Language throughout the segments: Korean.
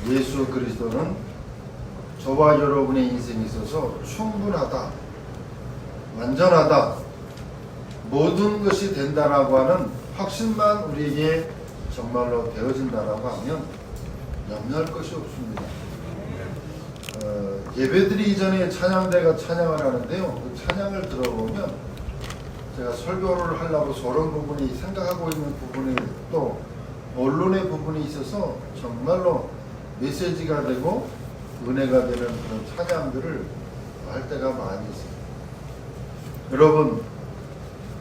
예수 그리스도는 저와 여러분의 인생에 있어서 충분하다, 완전하다, 모든 것이 된다라고 하는 확신만 우리에게 정말로 되어진다라고 하면 염려할 것이 없습니다. 예배드리기 전에 찬양대가 찬양을 하는데요, 그 찬양을 들어보면 제가 설교를 하려고 저런 부분이 생각하고 있는 부분이 또 언론의 부분이 있어서 정말로 메시지가 되고 은혜가 되는 그런 찬양들을 할 때가 많이 있습니다. 여러분,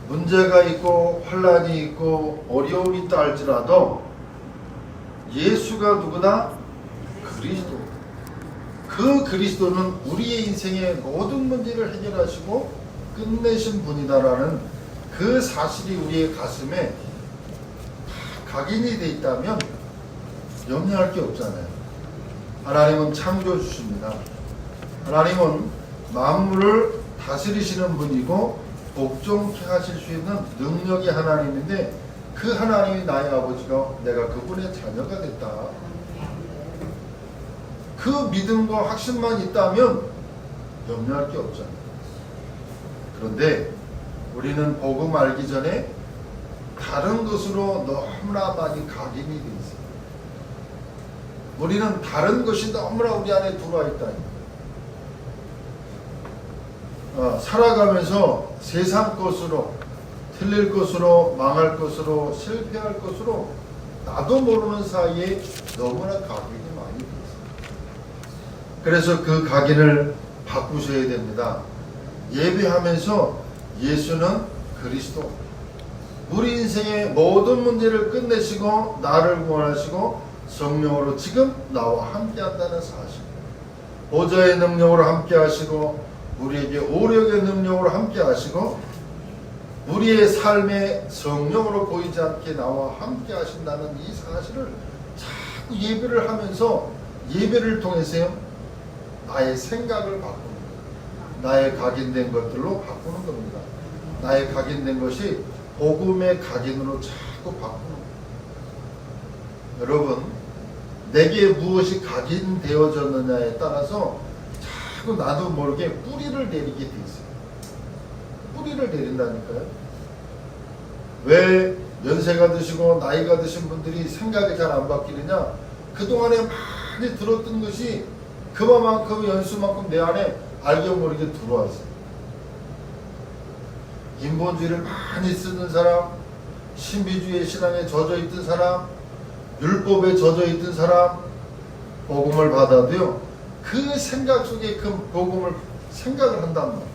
문제가 있고 환란이 있고 어려움이 있다 할지라도 예수가 누구다? 그리스도. 그 그리스도는 우리의 인생의 모든 문제를 해결하시고 끝내신 분이다라는 그 사실이 우리의 가슴에 각인이 되어 있다면 염려할 게 없잖아요. 하나님은 창조주십니다. 하나님은 만물을 다스리시는 분이고 복종케 하실 수 있는 능력이 하나님인데 그 하나님이 나의 아버지가 내가 그분의 자녀가 됐다. 그 믿음과 확신만 있다면 염려할 게 없잖아요. 그런데 우리는 복음 알기 전에 다른 것으로 너무나 많이 각인이 되어 있어요. 우리는 다른 것이 너무나 우리 안에 들어와 있다니. 살아가면서 세상 것으로, 틀릴 것으로, 망할 것으로, 실패할 것으로 나도 모르는 사이에 너무나 각인이 많이 되어 있어요. 그래서 그 각인을 바꾸셔야 됩니다. 예배하면서 예수는 그리스도, 우리 인생의 모든 문제를 끝내시고 나를 구원하시고 성령으로 지금 나와 함께 한다는 사실, 보좌의 능력으로 함께 하시고 우리에게 오력의 능력으로 함께 하시고 우리의 삶의 성령으로 보이지 않게 나와 함께 하신다는 이 사실을 자꾸 예배를 하면서 예배를 통해서 나의 생각을 바꾸는 거예요. 나의 각인된 것들로 바꾸는 겁니다. 나의 각인된 것이 복음의 각인으로 자꾸 바꾸는 거예요. 여러분, 내게 무엇이 각인되어졌느냐에 따라서 자꾸 나도 모르게 뿌리를 내리게 돼 있어요. 뿌리를 내린다니까요. 왜 연세가 드시고 나이가 드신 분들이 생각이 잘 안 바뀌느냐? 그동안에 많이 들었던 것이 그만큼 연수만큼 내 안에 알게 모르게 들어와 있어요. 인본주의를 많이 쓰는 사람, 신비주의 신앙에 젖어 있던 사람, 율법에 젖어 있던 사람, 복음을 받아도요, 그 생각 속에 그 복음을 생각을 한단 말이에요.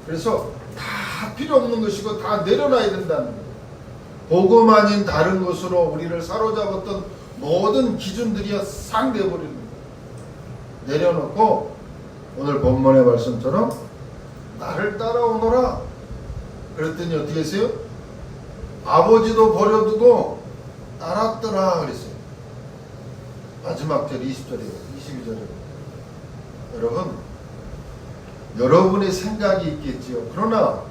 그래서 다 필요 없는 것이고 다 내려놔야 된다는 거예요. 복음 아닌 다른 것으로 우리를 사로잡았던 모든 기준들이 싹 내버리는 거예요. 내려놓고 오늘 본문의 말씀처럼 나를 따라오너라. 그랬더니 어떻게 했어요? 아버지도 버려두고 따랐더라 그랬어요. 마지막 절 20절이에요. 22절에. 여러분, 여러분의 생각이 있겠지요. 그러나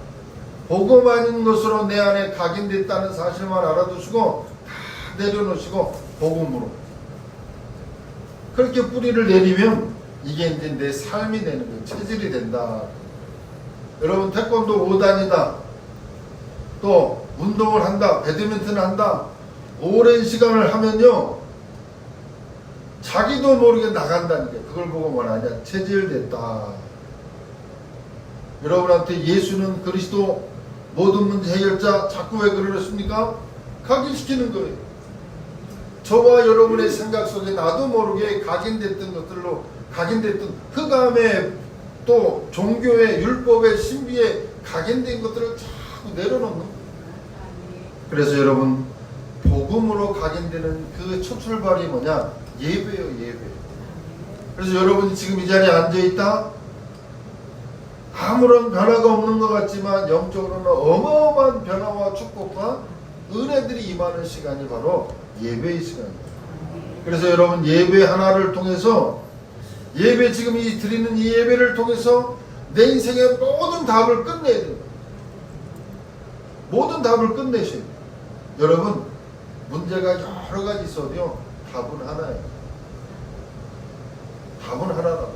복음 아닌 것으로 내 안에 각인됐다는 사실만 알아두시고 다 내려놓으시고 복음으로 그렇게 뿌리를 내리면 이게 이제 내 삶이 되는 거예요. 체질이 된다. 여러분, 태권도 5단이다. 또 운동을 한다. 배드민턴을 한다. 오랜 시간을 하면요, 자기도 모르게 나간다는 게, 그걸 보고 뭐하냐? 체질됐다. 여러분한테 예수는 그리스도 모든 문제 해결자 자꾸 왜 그러셨습니까? 각인시키는 거예요. 저와 여러분의 생각 속에 나도 모르게 각인됐던 것들로 각인됐던 흑암에 또 종교의 율법의 신비에 각인된 것들을 자꾸 내려놓는 거예요. 그래서 여러분, 복음으로 각인되는 그 첫 출발이 뭐냐? 예배예요, 예배. 그래서 여러분이 지금 이 자리에 앉아있다? 아무런 변화가 없는 것 같지만 영적으로는 어마어마한 변화와 축복과 은혜들이 임하는 시간이 바로 예배의 시간입니다. 그래서 여러분, 예배 하나를 통해서, 예배 지금 이 드리는 이 예배를 통해서 내 인생의 모든 답을 끝내야 됩니다. 모든 답을 끝내셔야 돼요. 여러분, 문제가 여러 가지 있어도요, 답은 하나예요. 답은 하나다.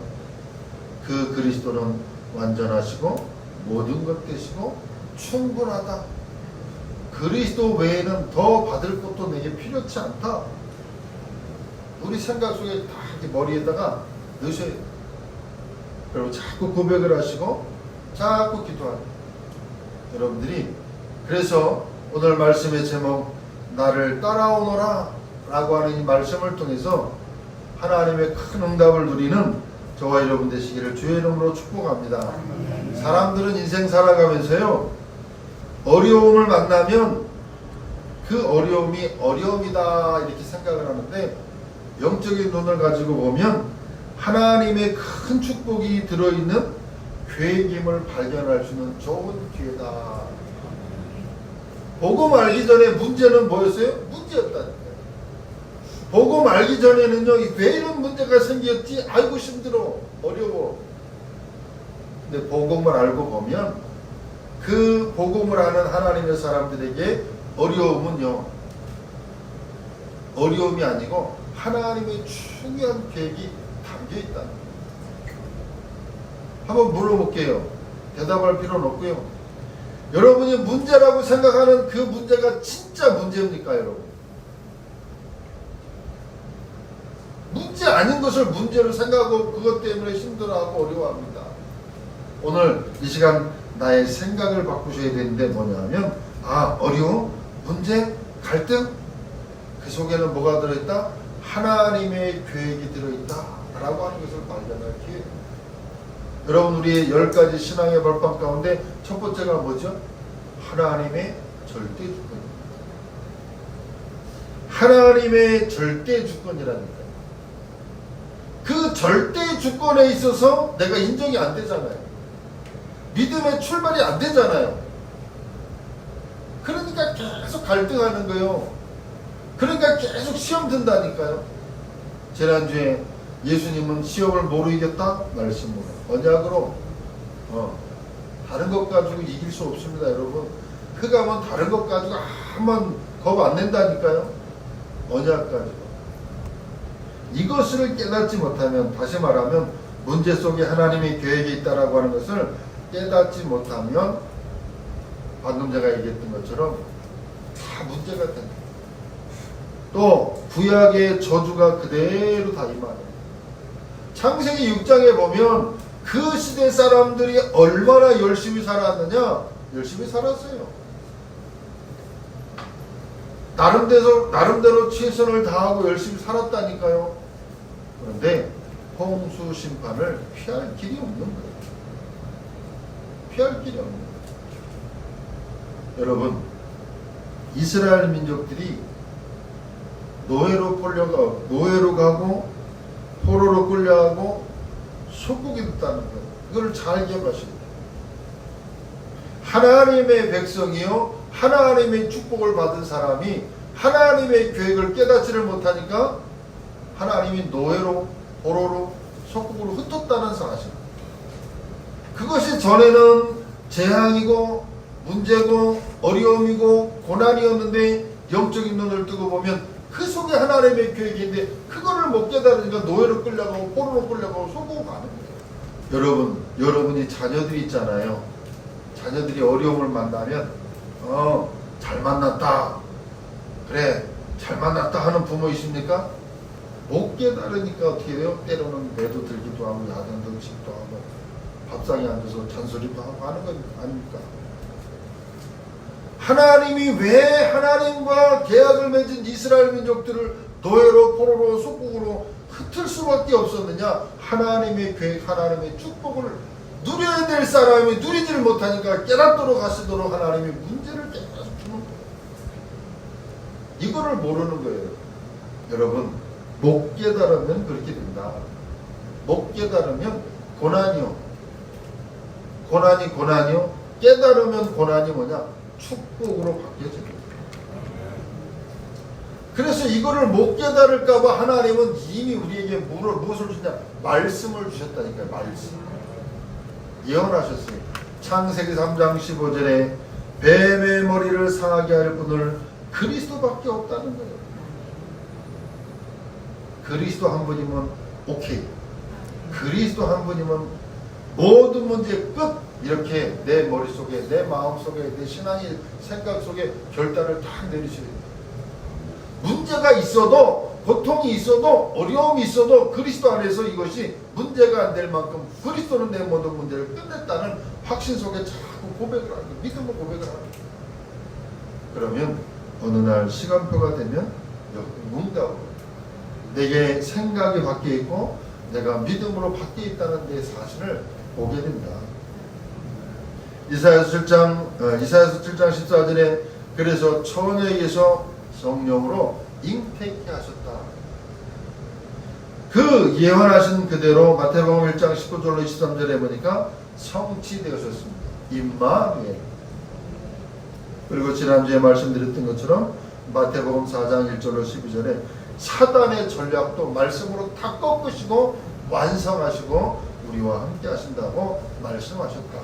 그 그리스도는 완전하시고 모든 것 되시고 충분하다. 그리스도 외에는 더 받을 것도 내게 필요치 않다. 우리 생각 속에 다 이렇게 머리에다가 넣으셔야 돼요. 그리고 자꾸 고백을 하시고 자꾸 기도하는 여러분들이. 그래서 오늘 말씀의 제목 나를 따라오너라 라고 하는 이 말씀을 통해서 하나님의 큰 응답을 누리는 저와 여러분 되시기를 주의 이름으로 축복합니다. 사람들은 인생 살아가면서요, 어려움을 만나면 그 어려움이 어려움이다 이렇게 생각을 하는데, 영적인 눈을 가지고 보면 하나님의 큰 축복이 들어있는 계획임을 발견할 수 있는 좋은 기회다. 복음 알기 전에 문제는 뭐였어요? 문제였다니까요. 복음 알기 전에는요, 왜 이런 문제가 생겼지? 아이고 힘들어, 어려워. 근데 복음을 알고 보면 그 복음을 아는 하나님의 사람들에게 어려움은요, 어려움이 아니고 하나님의 중요한 계획이 담겨 있다는 거예요. 한번 물어볼게요. 대답할 필요는 없고요. 여러분이 문제라고 생각하는 그 문제가 진짜 문제입니까, 여러분? 문제 아닌 것을 문제로 생각하고 그것 때문에 힘들어하고 어려워합니다. 오늘 이 시간 나의 생각을 바꾸셔야 되는데 뭐냐면, 어려움, 문제, 갈등, 그 속에는 뭐가 들어있다? 하나님의 계획이 들어있다 라고 하는 것을 발견할 기회. 여러분, 우리의 10가지 신앙의 벌판 가운데 첫 번째가 뭐죠? 하나님의 절대 주권입니다. 하나님의 절대 주권이라니까. 그 절대 주권에 있어서 내가 인정이 안 되잖아요. 믿음의 출발이 안 되잖아요. 그러니까 계속 갈등하는 거예요. 그러니까 계속 시험 든다니까요. 지난주에 예수님은 시험을 뭐로 이겼다? 말씀으로. 언약으로. 다른 것 가지고 이길 수 없습니다, 여러분. 흑암은 다른 것 가지고 한번 겁 안 낸다니까요. 언약 가지고. 이것을 깨닫지 못하면, 다시 말하면 문제 속에 하나님의 계획이 있다라고 하는 것을 깨닫지 못하면 방금 제가 얘기했던 것처럼 다 문제가 됩니다. 또 구약의 저주가 그대로 다 임하는. 창세기 6장에 보면 그 시대 사람들이 얼마나 열심히 살았느냐? 열심히 살았어요. 나름대로 최선을 다하고 열심히 살았다니까요. 그런데 홍수 심판을 피할 길이 없는 거예요. 피할 길이 없는 거예요. 여러분, 이스라엘 민족들이 노예로 가고 포로로 끌려가고 속국이 됐다는 거예요. 이걸 잘 기억하셔야 돼요. 하나님의 백성이요, 하나님의 축복을 받은 사람이 하나님의 계획을 깨닫지를 못하니까 하나님이 노예로, 포로로, 속국으로 흩었다는 사실. 그것이 전에는 재앙이고 문제고 어려움이고 고난이었는데, 영적인 눈을 뜨고 보면 그 속에 하나님의 계획인데 그거를 못 깨달으니까 노예로 끌려가고 포로로 끌려가고 속고 가는 거예요. 여러분이 자녀들이 있잖아요. 자녀들이 어려움을 만나면 잘 만났다, 그래 잘 만났다 하는 부모 있습니까? 못 깨달으니까 어떻게 돼요? 때로는 매도 들기도 하고 야단 던지기도 하고 밥상에 앉아서 잔소리도 하고 하는 거 아닙니까? 하나님이 왜 하나님과 계약을 맺은 이스라엘 민족들을 노예로, 포로로, 속국으로 흩을 수밖에 없었느냐? 하나님의 계획, 하나님의 축복을 누려야 될 사람이 누리지를 못하니까 깨닫도록 하시도록 하나님이 문제를 계속 주는 거예요. 이거를 모르는 거예요. 여러분, 못 깨달으면 그렇게 된다. 못 깨달으면 고난이요. 고난이요. 깨달으면 고난이 뭐냐? 축복으로 바뀌어집니다. 그래서 이거를 못 깨달을까봐 하나님은 이미 우리에게 무엇을 주냐? 말씀을 주셨다니까요. 말씀. 예언하셨어요. 창세기 3장 15절에 뱀의 머리를 상하게 할 분을 그리스도밖에 없다는 거예요. 그리스도 한 분이면 오케이. 그리스도 한 분이면 모든 문제의 끝, 이렇게 내 머릿속에, 내 마음속에, 내 신앙의 생각 속에 결단을 딱 내리셔야 돼요. 문제가 있어도, 고통이 있어도, 어려움이 있어도 그리스도 안에서 이것이 문제가 안 될 만큼 그리스도는 내 모든 문제를 끝냈다는 확신 속에 자꾸 고백을 하고, 믿음으로 고백을 하고, 그러면 어느 날 시간표가 되면 응답으로 내게 생각이 바뀌어 있고 내가 믿음으로 바뀌어 있다는 데 사실을 보게 된다. 이사야서 7장 14절에 그래서 처녀에게서 성령으로 잉태케 하셨다. 그 예언하신 그대로 마태복음 1장 19절로 23절에 보니까 성취되었습니다. 임마누엘. 그리고 지난주에 말씀드렸던 것처럼 마태복음 4장 1절로 12절에 사단의 전략도 말씀으로 다 꺾으시고 완성하시고 우리와 함께 하신다고 말씀하셨다.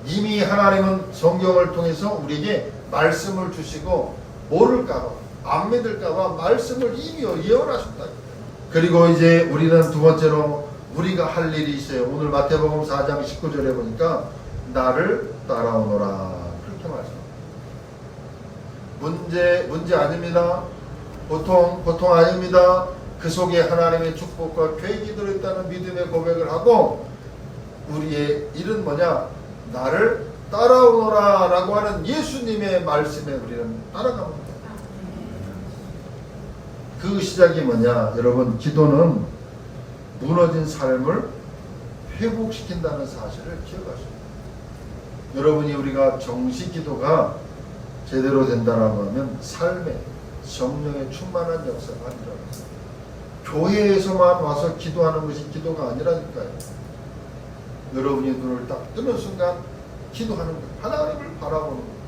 이미 하나님은 성경을 통해서 우리에게 말씀을 주시고 모를까봐, 안 믿을까봐 말씀을 이미 예언하셨다. 그리고 이제 우리는 두 번째로 우리가 할 일이 있어요. 오늘 마태복음 4장 19절에 보니까 나를 따라오너라, 그렇게 말씀합니다. 문제 아닙니다. 보통 아닙니다. 그 속에 하나님의 축복과 계획이 들어있다는 믿음의 고백을 하고 우리의 일은 뭐냐? 나를 따라오너라 라고 하는 예수님의 말씀에 우리는 따라가면 돼요. 그 시작이 뭐냐? 여러분, 기도는 무너진 삶을 회복시킨다는 사실을 기억하십시오. 여러분이 우리가 정시 기도가 제대로 된다라고 하면 삶에 성령의 충만한 역사가 일어납니다. 교회에서만 와서 기도하는 것이 기도가 아니라니까요. 여러분이 눈을 딱 뜨는 순간 기도하는 거예요. 하나님을 바라보는 거예요.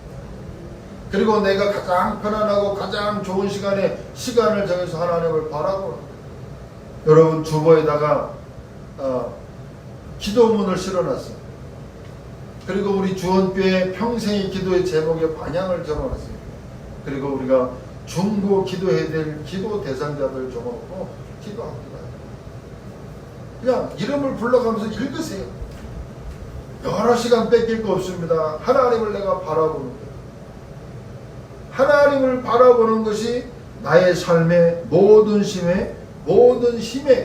그리고 내가 가장 편안하고 가장 좋은 시간을 정해서 하나님을 바라보는 거예요. 여러분, 주보에다가 기도문을 실어놨어요. 그리고 우리 주원교회 평생의 기도의 제목에 반향을 적어놨어요. 그리고 우리가 중보 기도해야 될 기도 대상자들 적어놓고 기도합니다. 그냥 이름을 불러가면서 읽으세요. 여러 시간 뺏길 거 없습니다. 하나님을 내가 바라보는 거예요. 하나님을 바라보는 것이 나의 삶의 모든 힘의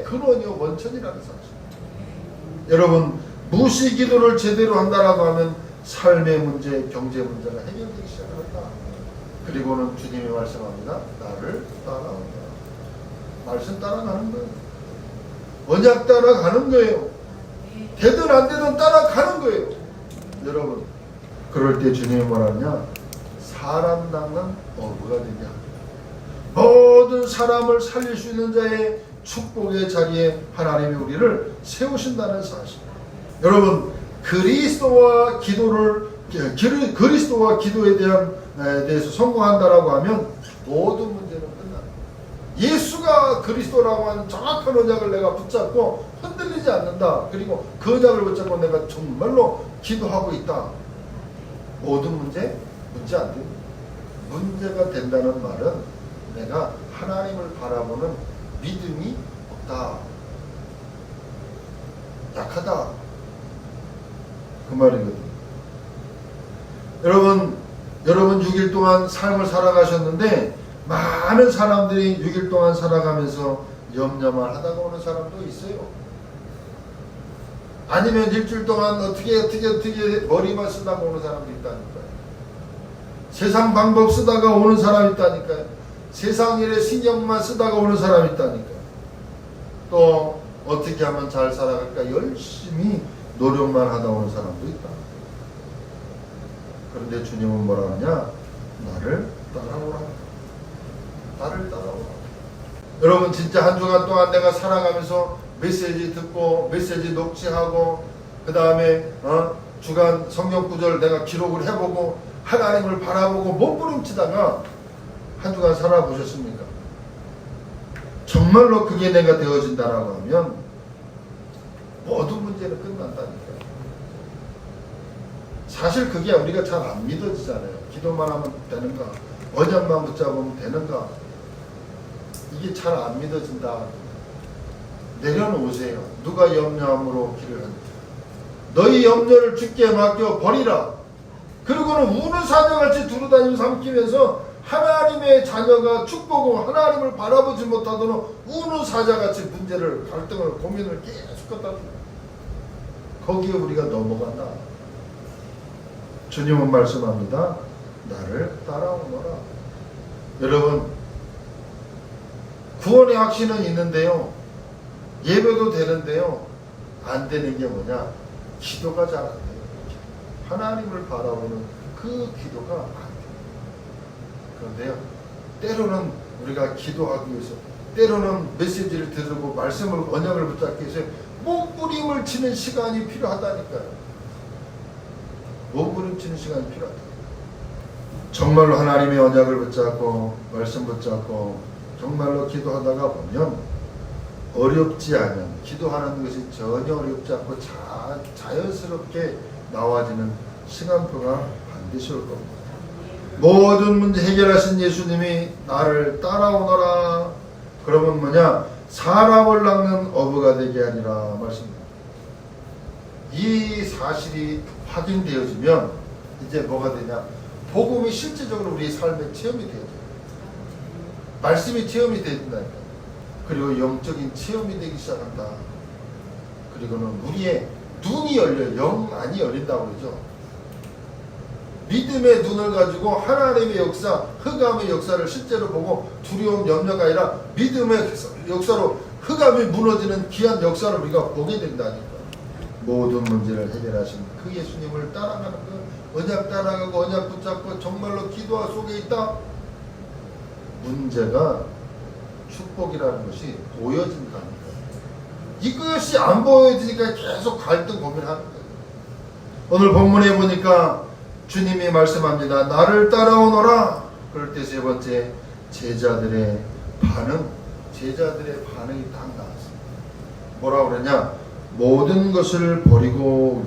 근원이요 원천이라는 사실. 여러분, 무시 기도를 제대로 한다라고 하면 삶의 문제, 경제 문제가 해결되기 시작합니다. 그리고는 주님이 말씀합니다. 나를 따라온다. 말씀 따라가는 거예요. 언약 따라가는 거예요. 되든 안 되든 따라가는 거예요. 여러분, 그럴 때 주님이 뭐라냐? 사람 닦는 어부가 되게 합니다. 모든 사람을 살릴 수 있는 자의 축복의 자리에 하나님이 우리를 세우신다는 사실. 여러분, 그리스도와 기도에 대해서 성공한다라고 하면 모든 문제는 끝납니다. 예수가 그리스도라고 하는 정확한 언약을 내가 붙잡고 흔들리지 않는다. 그리고 그 언약을 붙잡고 내가 정말로 기도하고 있다. 모든 문제 안 됩니다. 문제가 된다는 말은 내가 하나님을 바라보는 믿음이 없다. 약하다. 그 말이거든요. 여러분 6일 동안 삶을 살아가셨는데 많은 사람들이 6일 동안 살아가면서 염려만 하다가 오는 사람도 있어요. 아니면 일주일 동안 어떻게 머리만 쓰다가 오는 사람도 있다니까요. 세상 방법 쓰다가 오는 사람이 있다니까요. 세상 일에 신경만 쓰다가 오는 사람이 있다니까요. 또 어떻게 하면 잘 살아갈까 열심히 노력만 하다 오는 사람도 있다. 그런데 주님은 뭐라 하냐? 나를 따라오라. 나를 따라오라. 여러분, 진짜 한 주간 동안 내가 살아가면서 메시지 듣고 메시지 녹취하고 그 다음에 주간 성경 구절 내가 기록을 해보고 하나님을 바라보고 몸부림치다가 한 주간 살아보셨습니까? 정말로 그게 내가 되어진다라고 하면 모든 문제는 끝난다니까요. 사실 그게 우리가 잘 안 믿어지잖아요. 기도만 하면 되는가? 언약만 붙잡으면 되는가? 이게 잘 안 믿어진다. 내려놓으세요. 누가 염려함으로 길을 하느냐. 너희 염려를 주께 맡겨 버리라. 그리고는 우는 사자같이 두루다니며 삼키면서 하나님의 자녀가 축복을 하나님을 바라보지 못하도록 우는 사자같이 문제를 갈등을 고민을 계속 갖다 줍니다. 거기에 우리가 넘어간다. 주님은 말씀합니다. 나를 따라오너라. 여러분, 구원의 확신은 있는데요, 예배도 되는데요, 안 되는 게 뭐냐? 기도가 잘 안 돼요. 하나님을 바라보는 그 기도가 안 돼요. 그런데요, 때로는 우리가 기도하기 위해서, 때로는 메시지를 들고 말씀을, 언약을 붙잡기 위해서 몸부림을 치는 시간이 필요하다니까요. 몸부림치는 시간이 필요하다. 정말로 하나님의 언약을 붙잡고 말씀 붙잡고 정말로 기도하다가 보면 어렵지 않은, 기도하는 것이 전혀 어렵지 않고 자연스럽게 나와지는 시간표가 반드시 올 겁니다. 모든 문제 해결하신 예수님이 나를 따라오너라. 그러면 뭐냐? 사람을 낚는 어부가 되게 하리라 말씀입니다. 이 사실이 확인되어지면 이제 뭐가 되냐? 복음이 실제적으로 우리의 삶의 체험이 되어져요. 말씀이 체험이 된다니까. 그리고 영적인 체험이 되기 시작한다. 그리고는 우리의 눈이 열려요. 영안이 열린다고 그러죠. 믿음의 눈을 가지고 하나님의 역사, 흑암의 역사를 실제로 보고 두려움, 염려가 아니라 믿음의 역사로 흑암이 무너지는 귀한 역사를 우리가 보게 된다니까. 모든 문제를 해결하신 그 예수님을 따라가는 거, 언약 따라가고 언약 붙잡고 정말로 기도와 속에 있다. 문제가 축복이라는 것이 보여진다는 거예요. 이것이 안 보여지니까 계속 갈등 고민하는 거예요. 오늘 본문에 보니까 주님이 말씀합니다. 나를 따라오너라. 그럴 때 세 번째, 제자들의 반응이 딱 나왔습니다. 뭐라고 그러냐? 모든 것을 버리고,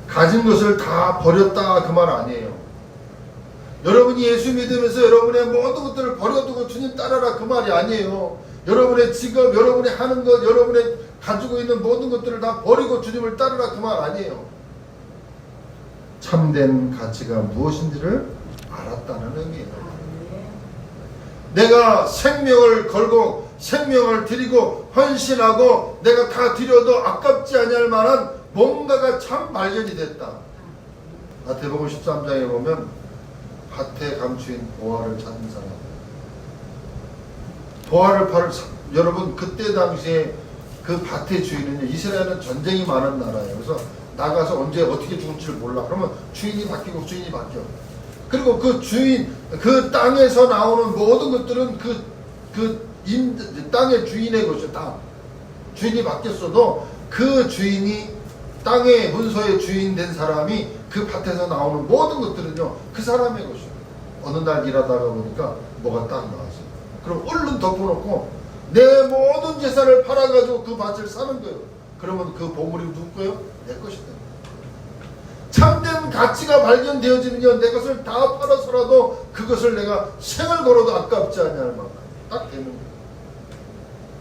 가진 것을 다 버렸다 그 말 아니에요. 여러분이 예수 믿으면서 여러분의 모든 것들을 버려두고 주님 따라라 그 말이 아니에요. 여러분의 직업, 여러분이 하는 것, 여러분의 가지고 있는 모든 것들을 다 버리고 주님을 따르라 그 말 아니에요. 참된 가치가 무엇인지를 알았다는 의미예요. 내가 생명을 걸고 생명을 드리고 헌신하고 내가 다 드려도 아깝지 아니할 만한 뭔가가 참 발견이 됐다. 마태복음 13장에 보면 밭에 감추인 보화를 찾는 사람, 보화를 여러분 그때 당시에 그 밭의 주인은요, 이스라엘은 전쟁이 많은 나라예요. 그래서 나가서 언제 어떻게 죽을지를 몰라. 그러면 주인이 바뀌고 주인이 바뀌어. 그리고 그 주인, 그 땅에서 나오는 모든 것들은 땅의 주인의 것이죠. 땅 주인이 바뀌었어도 그 주인이, 땅의 문서의 주인 된 사람이 그 밭에서 나오는 모든 것들은요 그 사람의 것이에요. 어느 날 일하다가 보니까 뭐가 딱 나왔어요. 그럼 얼른 덮어놓고 내 모든 재산을 팔아가지고 그 밭을 사는 거예요. 그러면 그 보물이 누구 거예요? 내 것이다. 참된 가치가 발견되어지면요, 내 것을 다 팔아서라도 그것을 내가 생을 걸어도 아깝지 않냐는 만큼 딱 되는 거예요.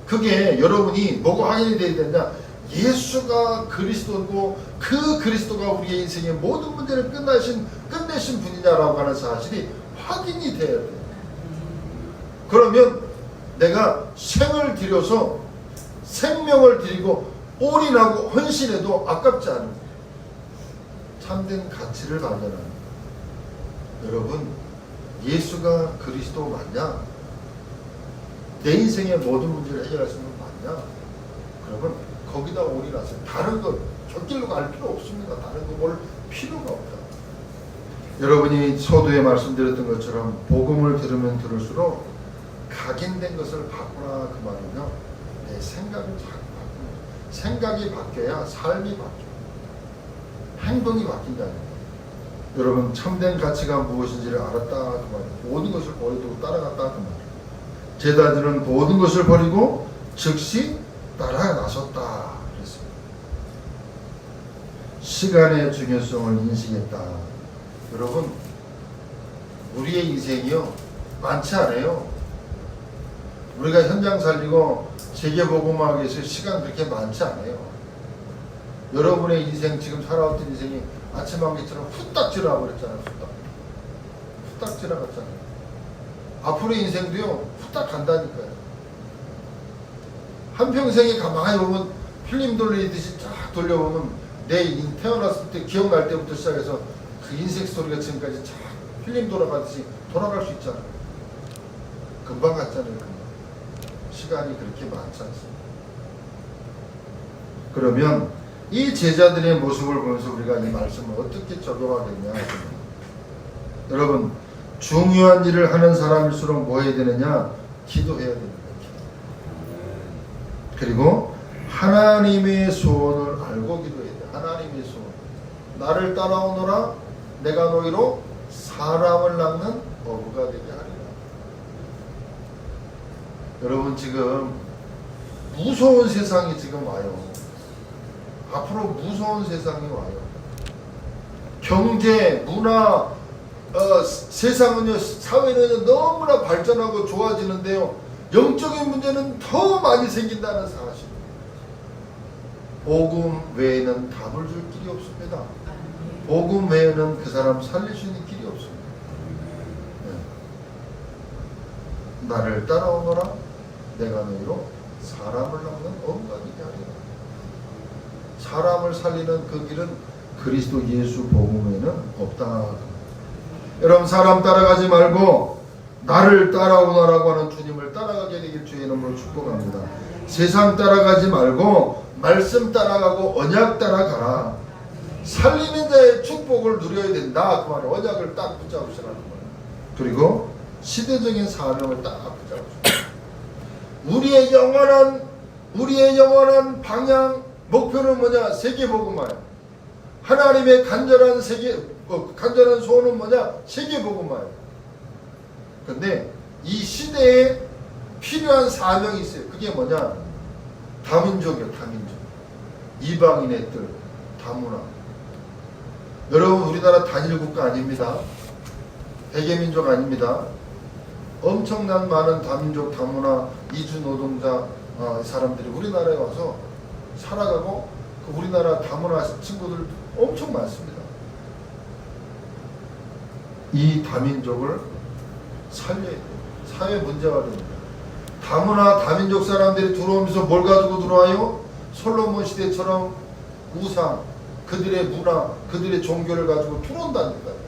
그게 여러분이 뭐가 확인이 되어야 되냐? 예수가 그리스도고 그 그리스도가 우리의 인생의 모든 문제를 끝내신 분이냐라고 하는 사실이 확인이 돼야 돼요. 그러면 내가 생을 들여서 생명을 드리고 올인하고 헌신해도 아깝지 않은 거예요. 참된 가치를 발견하는 거예요. 여러분, 예수가 그리스도 맞냐? 내 인생의 모든 문제를 해결할 수 있는 분 맞냐? 그러면 거기다 올인하세요. 다른 거 곁길로 갈 필요 없습니다. 다른 거 볼 필요가 없다. 여러분이 서두에 말씀드렸던 것처럼 복음을 들으면 들을수록 각인된 것을 바꾸라 그 말은요, 내 생각을 잘 바꾸는 거예요. 생각이 바뀌어야 삶이 바뀌어요. 행동이 바뀐다는 거예요. 여러분, 참된 가치가 무엇인지를 알았다 그 말이에요. 모든 것을 버리고 따라갔다 그 말이에요. 제자들은 모든 것을 버리고 즉시 따라 나섰다 그랬습니다. 시간의 중요성을 인식했다. 여러분, 우리의 인생이요 많지 않아요. 우리가 현장 살리고 세계복음화하기 위해서 시간 그렇게 많지 않아요. 여러분의 인생, 지금 살아왔던 인생이 아침 한기처럼 후딱 지나버렸잖아요. 후딱 지나갔잖아요. 앞으로의 인생도요, 후딱 간다니까요. 한평생에 가만히 보면 필름 돌리듯이 쫙 돌려보면 내 태어났을 때 기억날 때부터 시작해서 그 인생 스토리가 지금까지 쫙 필름 돌아가듯이 돌아갈 수 있잖아요. 금방 갔잖아요. 금방. 시간이 그렇게 많지 않습니다. 그러면 이 제자들의 모습을 보면서 우리가 이 말씀을 어떻게 적용하겠냐. 여러분, 중요한 일을 하는 사람일수록 뭐 해야 되느냐? 기도해야 됩니다. 그리고 하나님의 소원을 알고 기도해야 돼. 하나님의 소원. 나를 따라오너라. 내가 너희로 사람을 낳는 어부가 되게 하리라. 여러분, 지금 무서운 세상이 지금 와요. 앞으로 무서운 세상이 와요. 경제, 문화, 세상은요, 사회는 너무나 발전하고 좋아지는데요, 영적인 문제는 더 많이 생긴다는 사실. 복음 외에는 답을 줄 길이 없습니다. 복음 외에는 그 사람 살릴 수 있는 길이 없습니다. 네. 나를 따라오너라. 내가 너희로 사람을 낳는 어부가 되게 하리라. 사람을 살리는 그 길은 그리스도 예수 복음에는 없다. 여러분, 사람 따라가지 말고 나를 따라오너라고 하는 주님을 따라가게 되길 주의 이름으로 축복합니다. 세상 따라가지 말고 말씀 따라가고 언약 따라가라. 살리는 자의 축복을 누려야 된다. 그 말에 언약을 딱 붙잡으시라는 거예요. 그리고 시대적인 사명을 딱 붙잡으시라. 우리의 영원한 방향, 목표는 뭐냐? 세계복음화야. 하나님의 간절한 소원은 뭐냐? 세계복음화야. 근데 이 시대에 필요한 사명이 있어요. 그게 뭐냐? 다민족이요. 다민족. 이방인의 뜰, 다문화. 여러분, 우리나라 단일국가 아닙니다. 백예민족 아닙니다. 엄청난 많은 다민족, 다문화, 이주 노동자 사람들이 우리나라에 와서 살아가고, 그 우리나라 다문화 친구들 엄청 많습니다. 이 다민족을 살려야 돼요. 사회 문제가 됩니다. 다문화, 다민족 사람들이 들어오면서 뭘 가지고 들어와요? 솔로몬 시대처럼 우상, 그들의 문화, 그들의 종교를 가지고 들어온다니까요.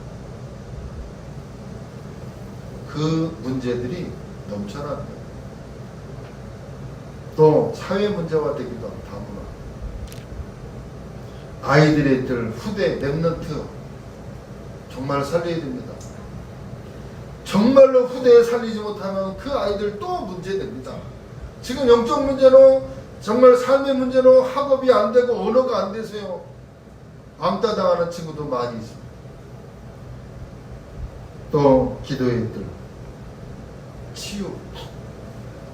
그 문제들이 넘쳐납니다. 또 사회 문제화 되기도 합니다. 다문화. 아이들의 들, 후대, 랩런트 정말 살려야 됩니다. 정말로 후대에 살리지 못하면 그 아이들 또 문제됩니다. 지금 영적 문제로, 정말 삶의 문제로 학업이 안 되고 언어가 안 돼서요, 왕따 당하는 친구도 많이 있습니다. 또 기도의 들, 치유.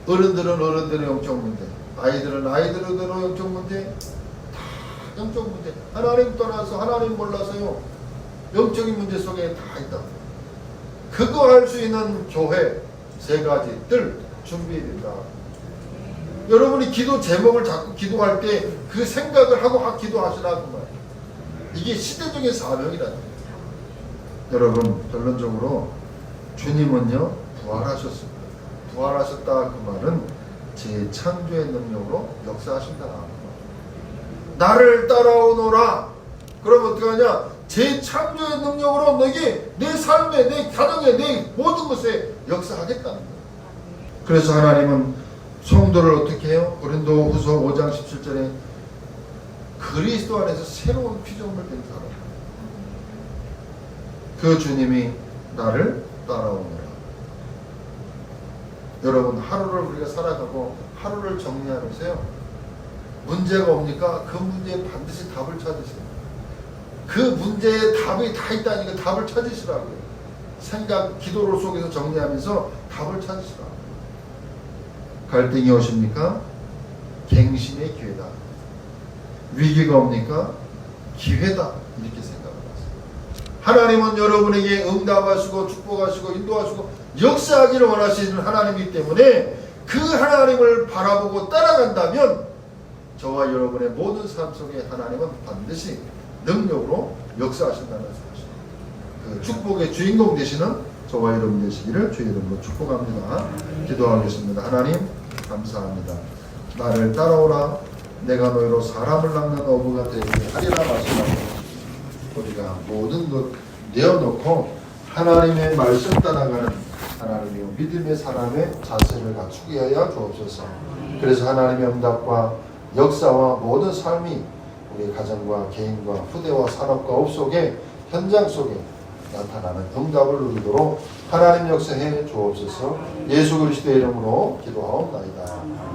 어른들은 어른들의 영적 문제, 아이들은 아이들의 영적 문제, 다 영적 문제. 하나님 떠나서, 하나님 몰라서요, 영적인 문제 속에 다 있다. 그거 할 수 있는 교회 세 가지들 준비해야 된다. 여러분이 기도 제목을 자꾸 기도할 때 그 생각을 하고 기도하시라는 말이에요. 이게 시대적인 사명이라는 거예요. 여러분, 결론적으로 주님은요, 부활하셨습니다. 부활하셨다 그 말은 재창조의 능력으로 역사하신다. 나를 따라오너라. 그럼 어떡하냐? 재창조의 능력으로 너에게, 내 삶에, 내 가정에, 내 모든 것에 역사하겠다는 거예요. 그래서 하나님은 성도를 어떻게 해요? 고린도 후서 5장 17절에 그리스도 안에서 새로운 피조물 된 사람, 그 주님이 나를 따라오느라. 여러분, 하루를 우리가 살아가고 하루를 정리하면서요, 문제가 옵니까? 그 문제에 반드시 답을 찾으세요. 그 문제에 답이 다 있다니까 답을 찾으시라고요. 생각, 기도를 속에서 정리하면서 답을 찾으시라고요. 갈등이 오십니까? 갱신의 기회다. 위기가 옵니까? 기회다. 이렇게 생각합니다. 하나님은 여러분에게 응답하시고 축복하시고 인도하시고 역사하기를 원하시는 하나님이기 때문에 그 하나님을 바라보고 따라간다면 저와 여러분의 모든 삶 속에 하나님은 반드시 능력으로 역사하신다는 사실, 그 축복의 주인공 되시는 저와 여러분 되시기를 주의 이름으로 축복합니다. 기도하겠습니다. 하나님 감사합니다. 나를 따라오라. 내가 너희로 사람을 낚는 어부가 되게 하리라 말씀하고 우리가 모든 것 내어놓고 하나님의 말씀 따라가는 하나님의 믿음의 사람의 자세를 갖추게 하여 주옵소서. 그래서 하나님의 응답과 역사와 모든 삶이 우리 가정과 개인과 후대와 산업과 업 속에 현장 속에 나타나는 응답을 누리도록 하나님 역사해 주옵소서. 예수 그리스도의 이름으로 기도하옵나이다.